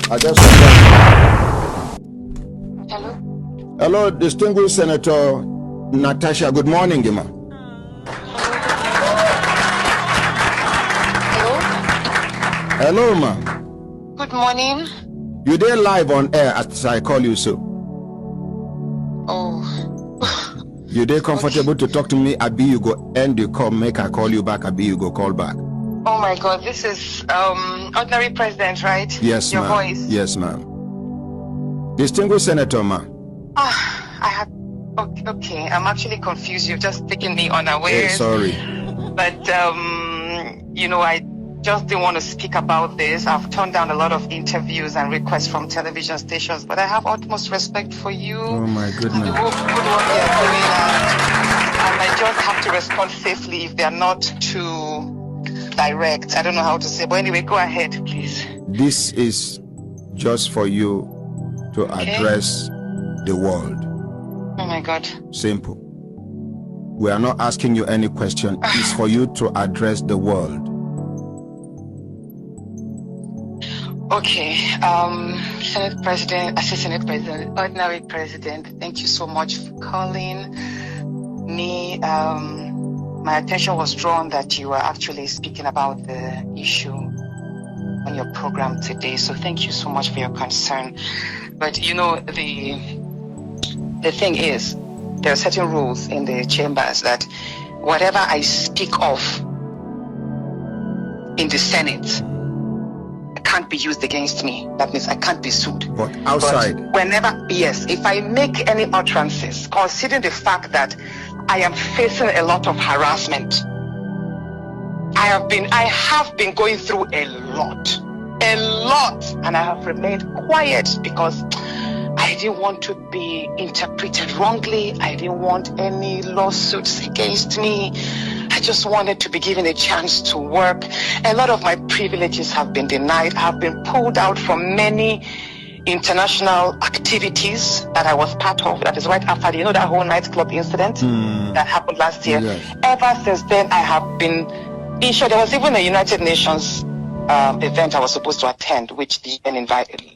I just Hello. Hello, distinguished Senator Natasha. Good morning, Gima. Hello. Hello, ma. Good morning. You there live on air as I call you so. Oh. You there comfortable to talk to me? Abi, you go end the call, make I call you back. Abi, you go call back. Oh my God, this is ordinary president, right? Yes, Your ma'am. voice. Yes, ma'am. Distinguished Senator, ma. I have. Okay. I'm actually confused. You've just taken me unawares. Hey, sorry. But I just didn't want to speak about this. I've turned down a lot of interviews and requests from television stations, but I have utmost respect for you. Oh my goodness. And the good work you're doing, and I just have to respond safely if they're not too direct. I don't know how to say, but anyway, go ahead, please. This is just for you to address the world. Oh my God. Simple. We are not asking you any question. It's for you to address the world. Okay. Senate President, Assistant Senate President, Ordinary President, thank you so much for calling me. My attention was drawn that you were actually speaking about the issue on your program today. So thank you so much for your concern. But the thing is, there are certain rules in the chambers that whatever I speak of in the Senate can't be used against me. That means I can't be sued. But outside? But if I make any utterances, considering the fact that I am facing a lot of harassment, I have been going through a lot, and I have remained quiet because I didn't want to be interpreted wrongly. I didn't want any lawsuits against me. I just wanted to be given a chance to work. A lot of my privileges have been denied. I've been pulled out from many international activities that I was part of. That is right after, that whole nightclub incident that happened last year. Yes. Ever since then, I have been issued. There was even a United Nations event I was supposed to attend, which the UN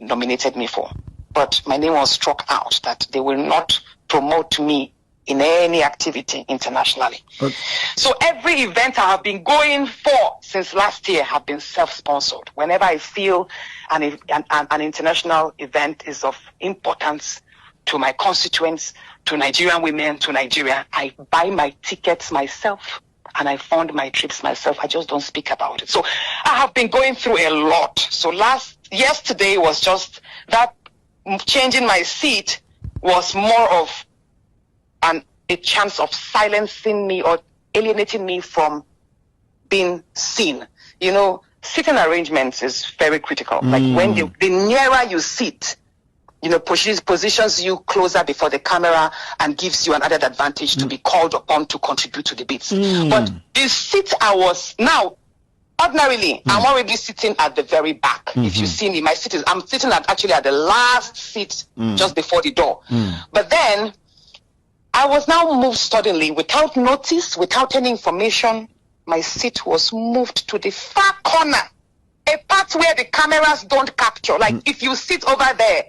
nominated me for. But my name was struck out that they will not promote me in any activity internationally. Okay. So every event I have been going for since last year have been self-sponsored. Whenever I feel an international event is of importance to my constituents, to Nigerian women, to Nigeria, I buy my tickets myself and I fund my trips myself. I just don't speak about it. So I have been going through a lot. So yesterday was just that. Changing my seat was more of a chance of silencing me or alienating me from being seen. Sitting arrangements is very critical. Like when the nearer you sit, positions you closer before the camera and gives you an added advantage to be called upon to contribute to debates. But the seat I was now, ordinarily, I'm already sitting at the very back. If you see me, I'm sitting at the last seat just before the door. But then I was now moved suddenly without notice, without any information. My seat was moved to the far corner, a part where the cameras don't capture. Like if you sit over there,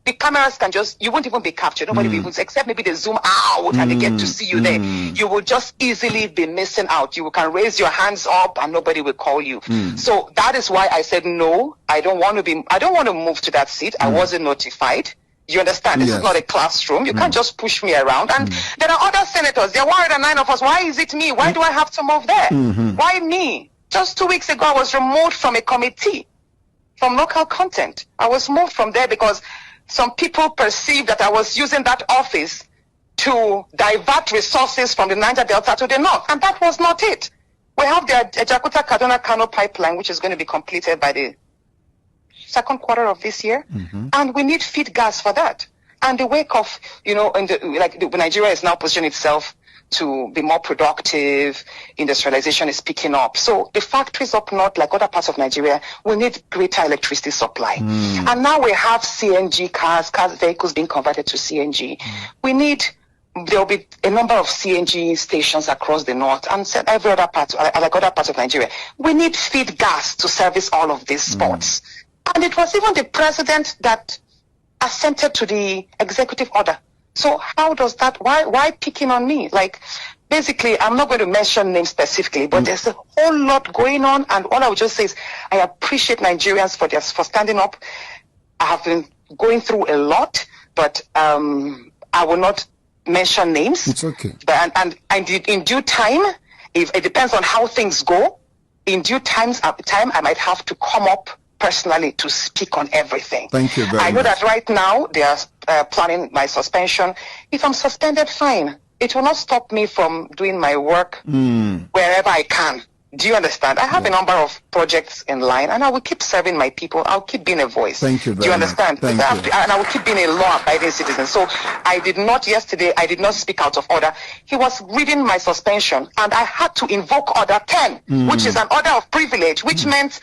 the cameras you won't even be captured. Nobody will even, except maybe they zoom out and they get to see you there. You will just easily be missing out. You can raise your hands up and nobody will call you. So that is why I said, no, I don't want to move to that seat. I wasn't notified. You understand? This is not a classroom. You can't just push me around. And there are other senators. There are 109 of us. Why is it me? Why do I have to move there? Why me? Just 2 weeks ago, I was removed from a committee from local content. I was moved from there because some people perceived that I was using that office to divert resources from the Niger Delta to the north. And that was not it. We have the Ajakuta-Kaduna-Kano pipeline, which is going to be completed by the second quarter of this year. And we need feed gas for that. And the wake of, Nigeria is now positioning itself to be more productive. Industrialization is picking up. So the factories up north, like other parts of Nigeria, we need greater electricity supply. And now we have CNG vehicles being converted to CNG. There'll be a number of CNG stations across the north and other parts of Nigeria. We need feed gas to service all of these spots. And it was even the president that assented to the executive order. So how does that, why picking on me? Like, basically, I'm not going to mention names specifically, but there's a whole lot going on. And all I would just say is, I appreciate Nigerians for standing up. I have been going through a lot, but I will not mention names. It's okay. But, and in due time, if it depends on how things go, in due time, I might have to come up personally to speak on everything. Thank you very much. I know that right now they are planning my suspension. If I'm suspended, fine. It will not stop me from doing my work wherever I can. Do you understand? I have a number of projects in line, and I will keep serving my people. I'll keep being a voice. Thank you very much. Do you understand? Thank you. And I will keep being a law-abiding citizen. So I did not speak out of order. He was reading my suspension, and I had to invoke Order 10, which is an order of privilege, which meant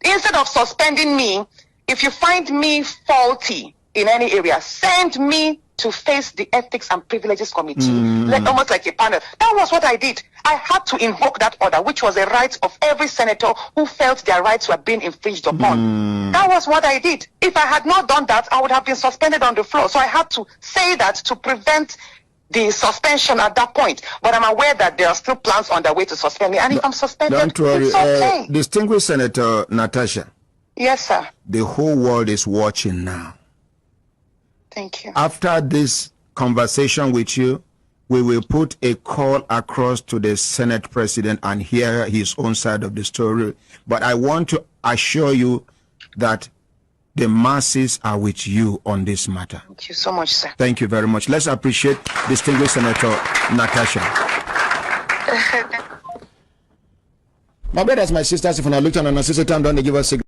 instead of suspending me, if you find me faulty in any area, send me to face the Ethics and Privileges Committee, almost like a panel. That was what I did. I had to invoke that order, which was a right of every senator who felt their rights were being infringed upon. That was what I did. If I had not done that, I would have been suspended on the floor. So I had to say that to prevent the suspension at that point. But I'm aware that there are still plans on their way to suspend me. And if I'm suspended, don't worry. it's okay. Distinguished Senator Natasha. Yes, sir. The whole world is watching now. Thank you. After this conversation with you, we will put a call across to the Senate President and hear his own side of the story. But I want to assure you that the masses are with you on this matter. Thank you so much, sir. Thank you very much. Let's appreciate distinguished Senator Natasha. My brothers, my sisters, if I look on an assistant, don't they give us a